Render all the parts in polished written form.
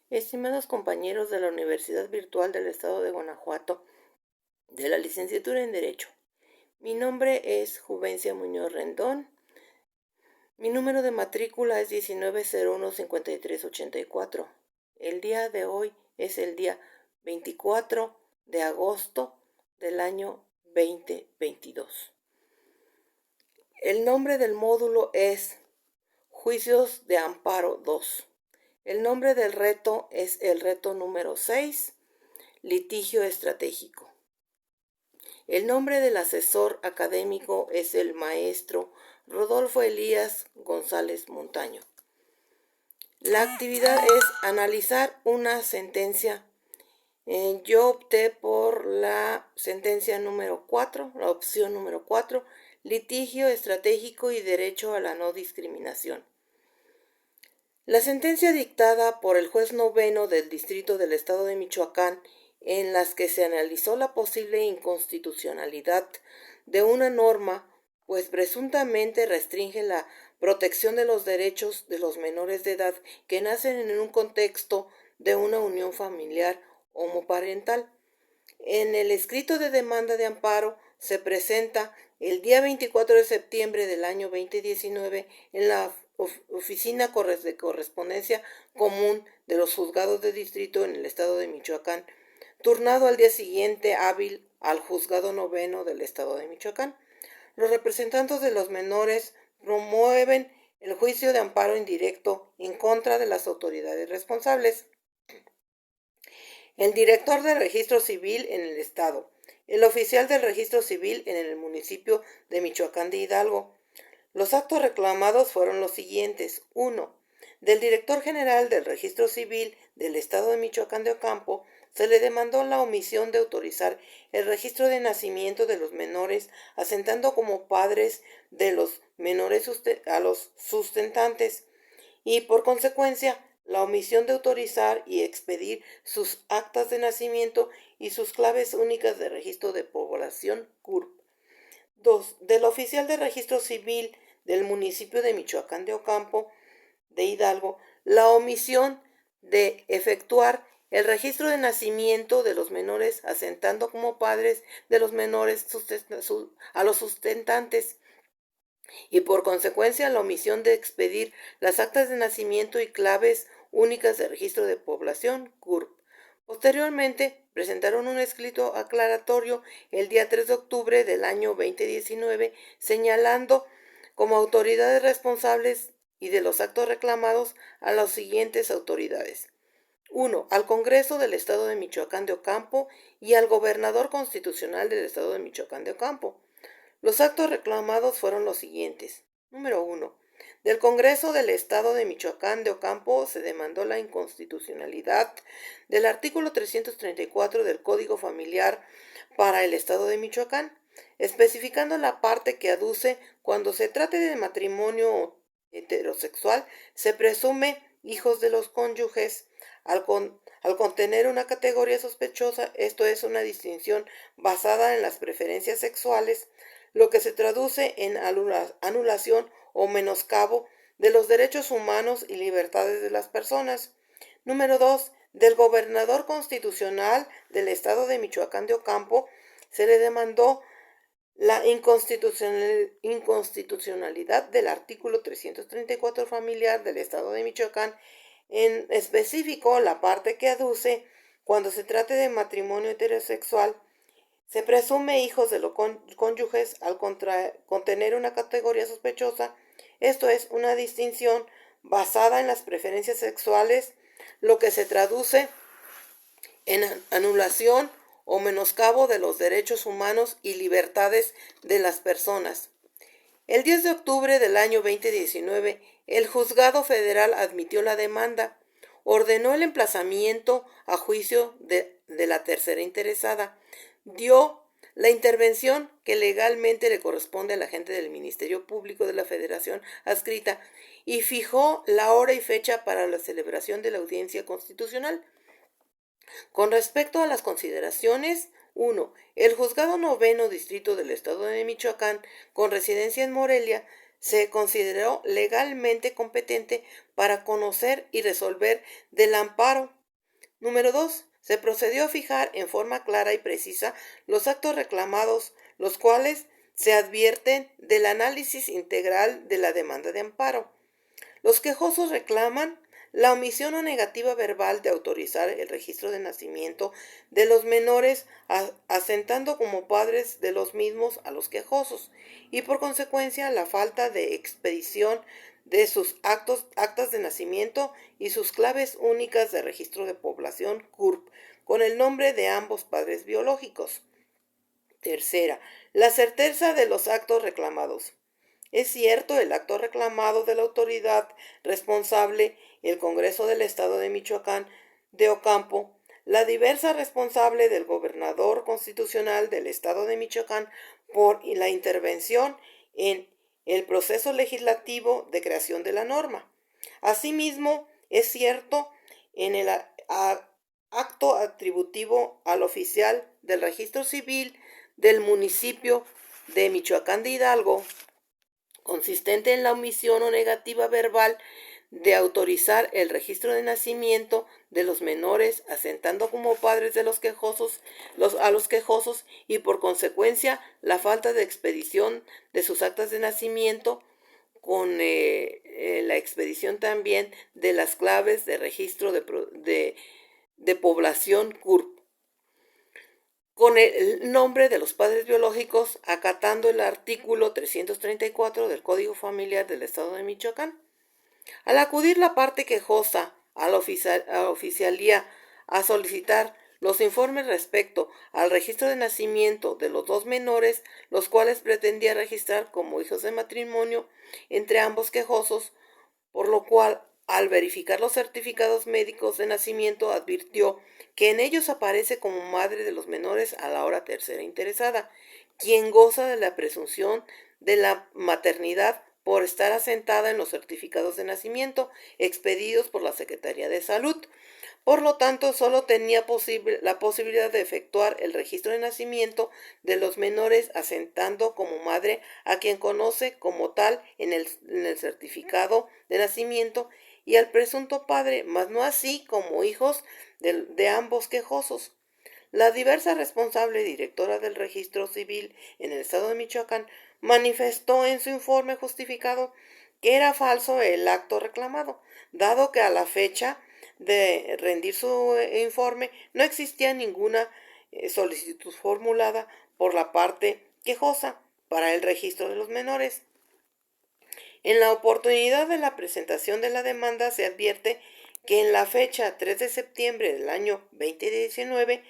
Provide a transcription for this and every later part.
Estimados compañeros de la Universidad Virtual del Estado de Guanajuato, de la licenciatura en Derecho, mi nombre es Juvencia Muñoz Rendón. Mi número de matrícula es 1901-5384. El día de hoy es el día 24 de agosto del año 2022. El nombre del módulo es Juicios de Amparo 2. El nombre del reto es el reto número 6, Litigio Estratégico. El nombre del asesor académico es el maestro Rodolfo Elías González Montaño. La actividad es analizar una sentencia. Yo opté por la sentencia número 4, la opción número 4, litigio estratégico y derecho a la no discriminación. La sentencia dictada por el juez noveno del Distrito del Estado de Michoacán, en las que se analizó la posible inconstitucionalidad de una norma, pues presuntamente restringe la protección de los derechos de los menores de edad que nacen en un contexto de una unión familiar homoparental. En el escrito de demanda de amparo se presenta el día 24 de septiembre del año 2019 en la Oficina de Correspondencia Común de los Juzgados de Distrito en el Estado de Michoacán, turnado al día siguiente hábil al Juzgado Noveno del Estado de Michoacán. Los representantes de los menores promueven el juicio de amparo indirecto en contra de las autoridades responsables. El director del registro civil en el estado, el oficial del registro civil en el municipio de Michoacán de Hidalgo. Los actos reclamados fueron los siguientes. 1. Del director general del registro civil del estado de Michoacán de Ocampo se le demandó la omisión de autorizar el registro de nacimiento de los menores, asentando como padres de los menores a los sustentantes y por consecuencia la omisión de autorizar y expedir sus actas de nacimiento y sus claves únicas de registro de población CURP. 2. Del oficial de registro civil del municipio de Michoacán de Ocampo de Hidalgo, la omisión de efectuar el registro de nacimiento de los menores asentando como padres de los menores a los sustentantes y por consecuencia la omisión de expedir las actas de nacimiento y claves únicas de registro de población CURP. Posteriormente, presentaron un escrito aclaratorio el día 3 de octubre del año 2019, señalando como autoridades responsables y de los actos reclamados a las siguientes autoridades. 1. Al Congreso del Estado de Michoacán de Ocampo y al Gobernador Constitucional del Estado de Michoacán de Ocampo. Los actos reclamados fueron los siguientes. Número 1. Del Congreso del Estado de Michoacán de Ocampo se demandó la inconstitucionalidad del artículo 334 del Código Familiar para el Estado de Michoacán, especificando la parte que aduce cuando se trate de matrimonio heterosexual, se presume hijos de los cónyuges al contener una categoría sospechosa, esto es una distinción basada en las preferencias sexuales, lo que se traduce en anulación o menoscabo de los derechos humanos y libertades de las personas. Número 2. Del gobernador constitucional del estado de Michoacán de Ocampo se le demandó la inconstitucionalidad del artículo 334 familiar del estado de Michoacán, en específico la parte que aduce cuando se trate de matrimonio heterosexual, se presume hijos de los cónyuges al contener una categoría sospechosa, esto es una distinción basada en las preferencias sexuales, lo que se traduce en anulación o menoscabo de los derechos humanos y libertades de las personas. El 10 de octubre del año 2019, el Juzgado Federal admitió la demanda, ordenó el emplazamiento a juicio de la tercera interesada, dio la intervención que legalmente le corresponde al agente del Ministerio Público de la Federación adscrita y fijó la hora y fecha para la celebración de la audiencia constitucional. Con respecto a las consideraciones, 1. El Juzgado Noveno Distrito del Estado de Michoacán, con residencia en Morelia, se consideró legalmente competente para conocer y resolver del amparo Número 2. Se procedió a fijar en forma clara y precisa los actos reclamados, los cuales se advierten del análisis integral de la demanda de amparo. Los quejosos reclaman la omisión o negativa verbal de autorizar el registro de nacimiento de los menores, asentando como padres de los mismos a los quejosos, y por consecuencia la falta de expedición de sus actas de nacimiento y sus claves únicas de registro de población CURP, con el nombre de ambos padres biológicos. Tercera, la certeza de los actos reclamados. Es cierto, el acto reclamado de la autoridad responsable, el Congreso del Estado de Michoacán de Ocampo, la diversa responsable del gobernador constitucional del Estado de Michoacán por la intervención en el proceso legislativo de creación de la norma. Asimismo, es cierto en el acto atributivo al oficial del registro civil del municipio de Michoacán de Hidalgo, consistente en la omisión o negativa verbal de autorizar el registro de nacimiento de los menores, asentando como padres de los quejosos, a los quejosos, y por consecuencia la falta de expedición de sus actas de nacimiento, con la expedición también de las claves de registro de población CURP, con el nombre de los padres biológicos, acatando el artículo 334 del Código Familiar del Estado de Michoacán. Al acudir la parte quejosa a la oficialía a solicitar los informes respecto al registro de nacimiento de los dos menores, los cuales pretendía registrar como hijos de matrimonio entre ambos quejosos, por lo cual, al verificar los certificados médicos de nacimiento, advirtió que en ellos aparece como madre de los menores a la hora tercera interesada, quien goza de la presunción de la maternidad por estar asentada en los certificados de nacimiento expedidos por la Secretaría de Salud. Por lo tanto, solo tenía la posibilidad de efectuar el registro de nacimiento de los menores asentando como madre a quien conoce como tal en el certificado de nacimiento y al presunto padre, mas no así como hijos de ambos quejosos. La diversa responsable directora del registro civil en el estado de Michoacán manifestó en su informe justificado que era falso el acto reclamado, dado que a la fecha de rendir su informe no existía ninguna solicitud formulada por la parte quejosa para el registro de los menores. En la oportunidad de la presentación de la demanda se advierte que en la fecha 3 de septiembre del año 2019,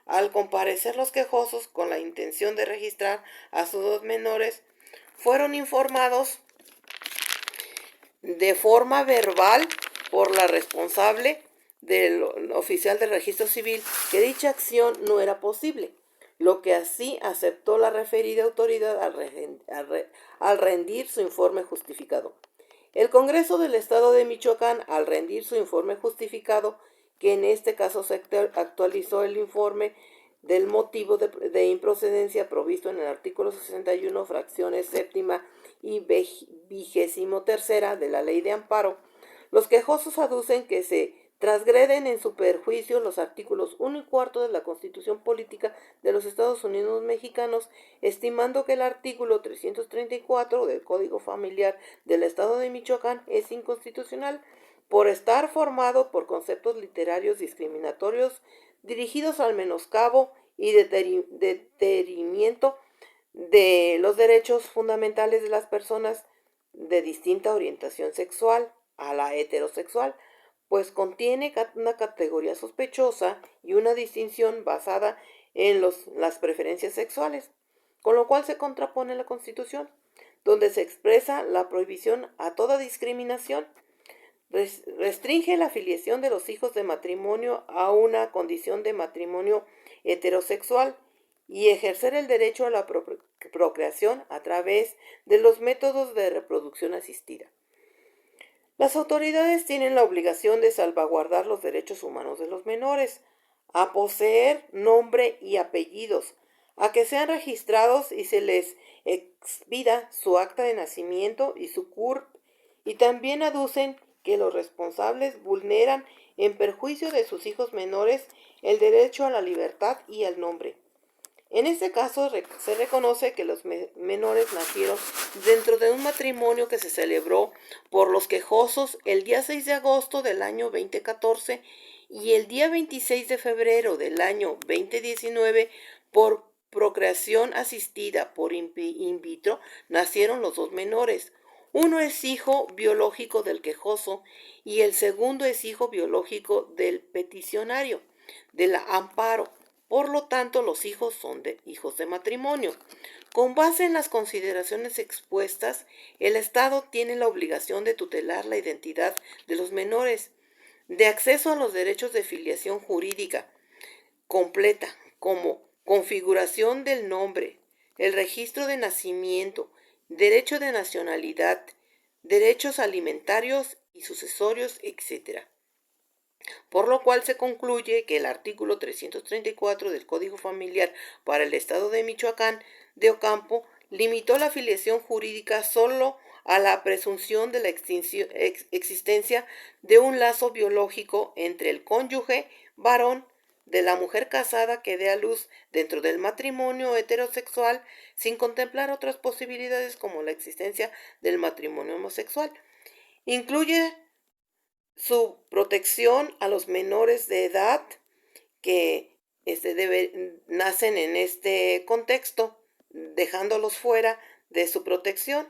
al comparecer los quejosos con la intención de registrar a sus dos menores, fueron informados de forma verbal por la responsable del oficial del registro civil que dicha acción no era posible, lo que así aceptó la referida autoridad al rendir su informe justificado. El Congreso del Estado de Michoacán, al rendir su informe justificado, que en este caso se actualizó el informe del motivo de improcedencia provisto en el artículo 61, fracciones séptima y 23ª de la Ley de Amparo, los quejosos aducen que se transgreden en su perjuicio los artículos 1 y 4 de la Constitución Política de los Estados Unidos Mexicanos, estimando que el artículo 334 del Código Familiar del Estado de Michoacán es inconstitucional por estar formado por conceptos literarios discriminatorios dirigidos al menoscabo y detenimiento de los derechos fundamentales de las personas de distinta orientación sexual a la heterosexual, pues contiene una categoría sospechosa y una distinción basada en las preferencias sexuales, con lo cual se contrapone la Constitución, donde se expresa la prohibición a toda discriminación. Restringe la afiliación de los hijos de matrimonio a una condición de matrimonio heterosexual y ejercer el derecho a la procreación a través de los métodos de reproducción asistida. Las autoridades tienen la obligación de salvaguardar los derechos humanos de los menores, a poseer nombre y apellidos, a que sean registrados y se les expida su acta de nacimiento y su CURP, y también aducen que los responsables vulneran en perjuicio de sus hijos menores, el derecho a la libertad y al nombre. En este caso se reconoce que los menores nacieron dentro de un matrimonio que se celebró por los quejosos el día 6 de agosto del año 2014 y el día 26 de febrero del año 2019 por procreación asistida por in vitro nacieron los dos menores. Uno es hijo biológico del quejoso y el segundo es hijo biológico del peticionario, de la amparo. Por lo tanto, los hijos son hijos de matrimonio. Con base en las consideraciones expuestas, el Estado tiene la obligación de tutelar la identidad de los menores, de acceso a los derechos de filiación jurídica completa, como configuración del nombre, el registro de nacimiento, derecho de nacionalidad, derechos alimentarios y sucesorios, etc. Por lo cual se concluye que el artículo 334 del Código Familiar para el Estado de Michoacán de Ocampo limitó la filiación jurídica solo a la presunción de la existencia de un lazo biológico entre el cónyuge varón de la mujer casada que dé a luz dentro del matrimonio heterosexual sin contemplar otras posibilidades como la existencia del matrimonio homosexual. Incluye su protección a los menores de edad que nacen en este contexto, dejándolos fuera de su protección.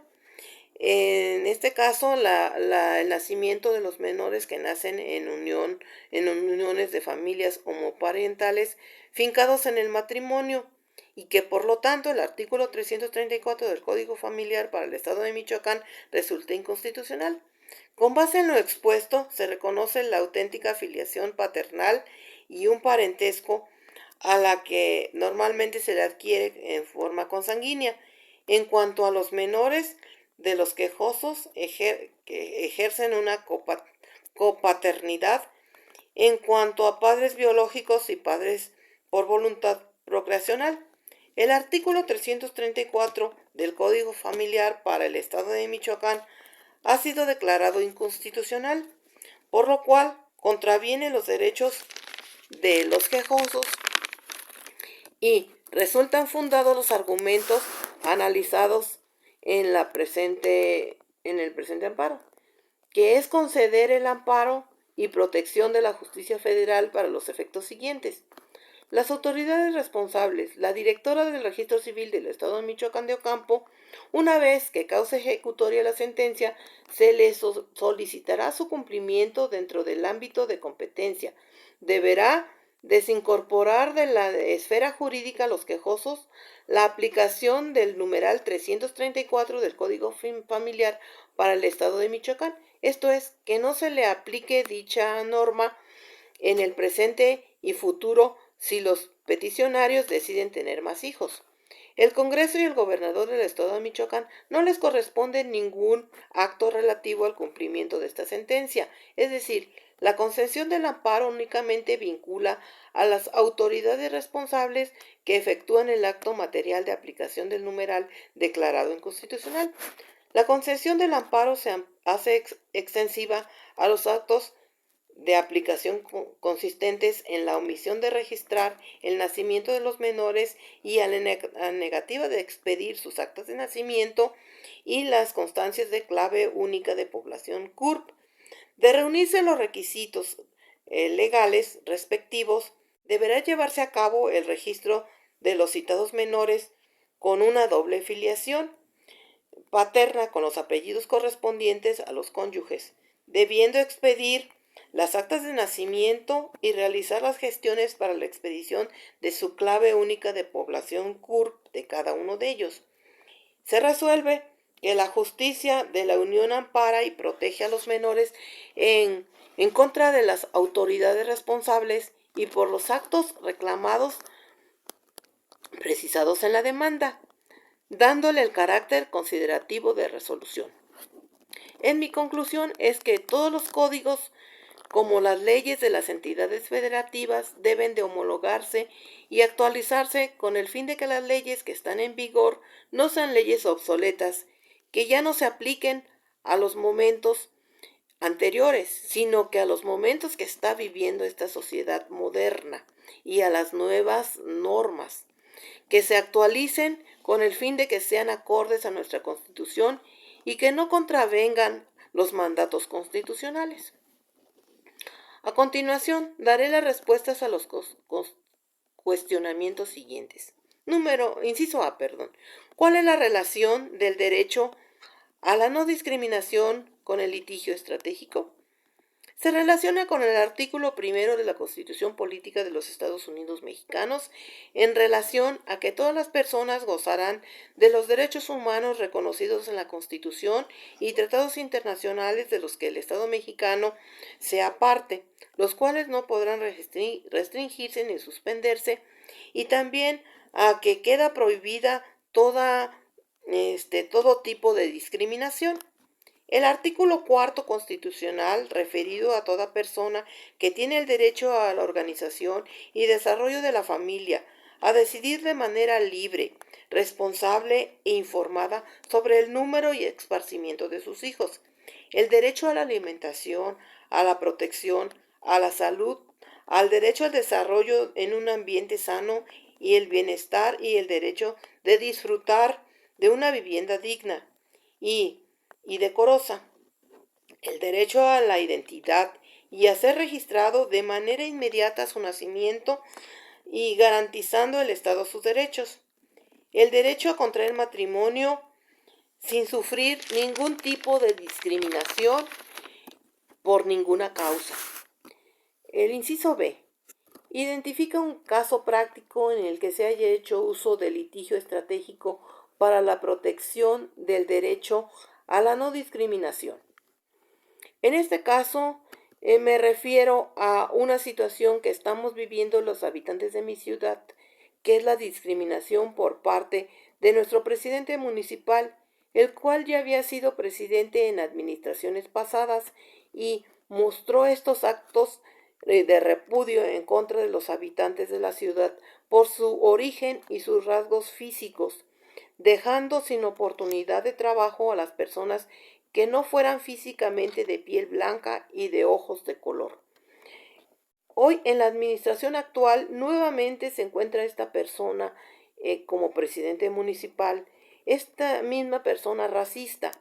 En este caso, el nacimiento de los menores que nacen en uniones de familias homoparentales fincados en el matrimonio y que por lo tanto el artículo 334 del Código Familiar para el Estado de Michoacán resulta inconstitucional. Con base en lo expuesto, se reconoce la auténtica filiación paternal y un parentesco a la que normalmente se le adquiere en forma consanguínea. En cuanto a los menores de los quejosos que ejercen una copaternidad, en cuanto a padres biológicos y padres por voluntad procreacional. El artículo 334 del Código Familiar para el Estado de Michoacán ha sido declarado inconstitucional, por lo cual contraviene los derechos de los quejosos y resultan fundados los argumentos analizados en el presente amparo, que es conceder el amparo y protección de la justicia federal para los efectos siguientes. Las autoridades responsables, la directora del Registro Civil del Estado de Michoacán de Ocampo, una vez que cause ejecutoria la sentencia, se les solicitará su cumplimiento dentro del ámbito de competencia. Deberá desincorporar de la esfera jurídica a los quejosos la aplicación del numeral 334 del Código Familiar para el Estado de Michoacán. Esto es, que no se le aplique dicha norma en el presente y futuro si los peticionarios deciden tener más hijos. El Congreso y el gobernador del Estado de Michoacán no les corresponde ningún acto relativo al cumplimiento de esta sentencia, es decir, la concesión del amparo únicamente vincula a las autoridades responsables que efectúan el acto material de aplicación del numeral declarado inconstitucional. La concesión del amparo se hace extensiva a los actos de aplicación consistentes en la omisión de registrar el nacimiento de los menores y a la negativa de expedir sus actas de nacimiento y las constancias de clave única de población CURP. De reunirse los requisitos legales respectivos, deberá llevarse a cabo el registro de los citados menores con una doble filiación paterna con los apellidos correspondientes a los cónyuges, debiendo expedir las actas de nacimiento y realizar las gestiones para la expedición de su clave única de población CURP de cada uno de ellos. Se resuelve que la justicia de la Unión ampara y protege a los menores en contra de las autoridades responsables y por los actos reclamados precisados en la demanda, dándole el carácter considerativo de resolución. En mi conclusión es que todos los códigos, como las leyes de las entidades federativas, deben de homologarse y actualizarse con el fin de que las leyes que están en vigor no sean leyes obsoletas, que ya no se apliquen a los momentos anteriores, sino que a los momentos que está viviendo esta sociedad moderna y a las nuevas normas, que se actualicen con el fin de que sean acordes a nuestra Constitución y que no contravengan los mandatos constitucionales. A continuación, daré las respuestas a los cuestionamientos siguientes. Inciso A, perdón. ¿Cuál es la relación del derecho a la no discriminación con el litigio estratégico? Se relaciona con el artículo primero de la Constitución Política de los Estados Unidos Mexicanos en relación a que todas las personas gozarán de los derechos humanos reconocidos en la Constitución y tratados internacionales de los que el Estado mexicano sea parte, los cuales no podrán restringirse ni suspenderse, y también a que queda prohibida todo tipo de discriminación. El artículo cuarto constitucional, referido a toda persona que tiene el derecho a la organización y desarrollo de la familia, a decidir de manera libre, responsable e informada sobre el número y esparcimiento de sus hijos, el derecho a la alimentación, a la protección, a la salud, al derecho al desarrollo en un ambiente sano y el bienestar y el derecho de disfrutar de una vivienda digna y decorosa, el derecho a la identidad y a ser registrado de manera inmediata a su nacimiento y garantizando el Estado sus derechos, el derecho a contraer matrimonio sin sufrir ningún tipo de discriminación por ninguna causa. El inciso B. Identifica un caso práctico en el que se haya hecho uso del litigio estratégico para la protección del derecho a la no discriminación. En este caso, me refiero a una situación que estamos viviendo los habitantes de mi ciudad, que es la discriminación por parte de nuestro presidente municipal, el cual ya había sido presidente en administraciones pasadas y mostró estos actos de repudio en contra de los habitantes de la ciudad por su origen y sus rasgos físicos, dejando sin oportunidad de trabajo a las personas que no fueran físicamente de piel blanca y de ojos de color. Hoy en la administración actual nuevamente se encuentra esta persona como presidente municipal, esta misma persona racista,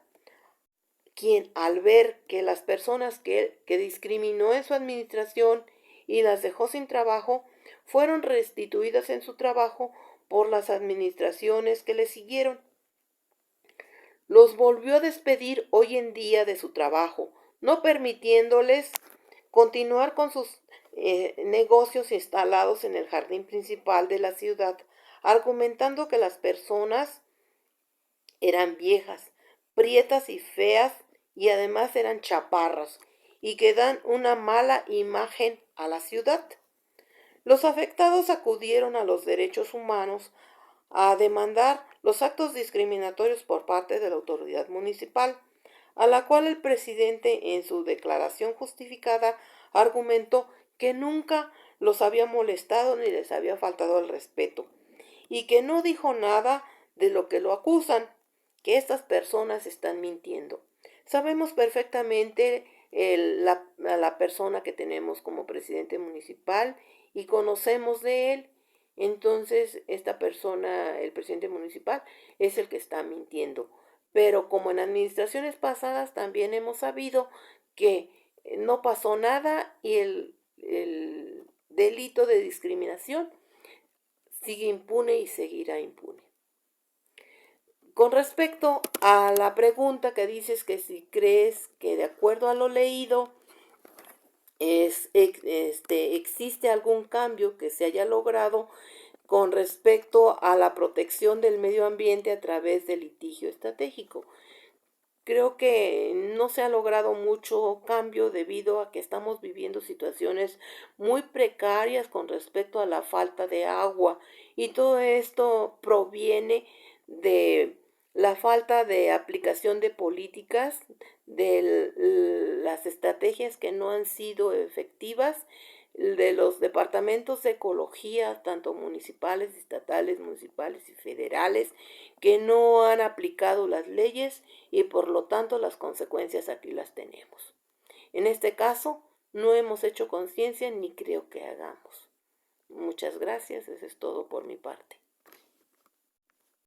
quien al ver que las personas que discriminó en su administración y las dejó sin trabajo, fueron restituidas en su trabajo por las administraciones que le siguieron. Los volvió a despedir hoy en día de su trabajo, no permitiéndoles continuar con sus negocios instalados en el jardín principal de la ciudad, argumentando que las personas eran viejas, prietas y feas, y además eran chaparras, y que dan una mala imagen a la ciudad. Los afectados acudieron a los derechos humanos a demandar los actos discriminatorios por parte de la autoridad municipal, a la cual el presidente en su declaración justificada argumentó que nunca los había molestado ni les había faltado el respeto, y que no dijo nada de lo que lo acusan, que estas personas están mintiendo. Sabemos perfectamente la persona que tenemos como presidente municipal y conocemos de él. Entonces, esta persona, el presidente municipal, es el que está mintiendo. Pero como en administraciones pasadas también hemos sabido que no pasó nada y el delito de discriminación sigue impune y seguirá impune. Con respecto a la pregunta que dices que si crees que de acuerdo a lo leído existe algún cambio que se haya logrado con respecto a la protección del medio ambiente a través del litigio estratégico. Creo que no se ha logrado mucho cambio debido a que estamos viviendo situaciones muy precarias con respecto a la falta de agua, y todo esto proviene de la falta de aplicación de políticas, de las estrategias que no han sido efectivas, de los departamentos de ecología, tanto municipales, estatales, municipales y federales, que no han aplicado las leyes, y por lo tanto las consecuencias aquí las tenemos. En este caso, no hemos hecho conciencia ni creo que hagamos. Muchas gracias, eso es todo por mi parte.